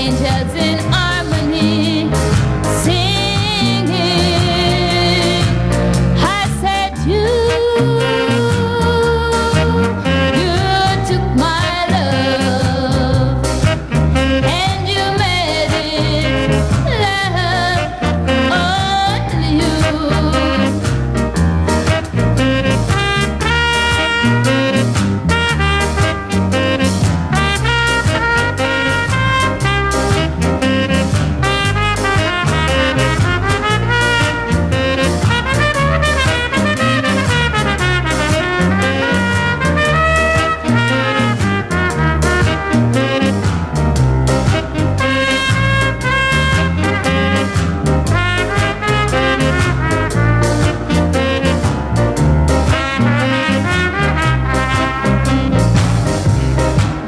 angels in harmony, singing. I said you took my love and you made it love only you.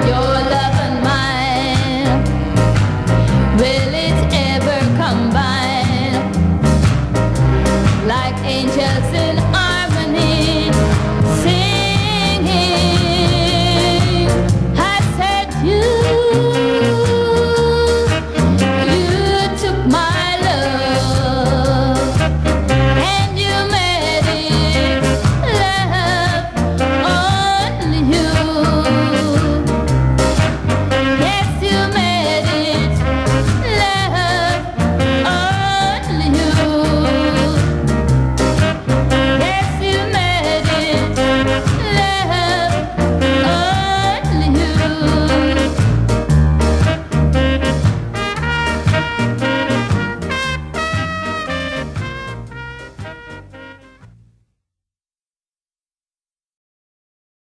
Your love and mine, will it ever combine like angels in harmony, singing? I said you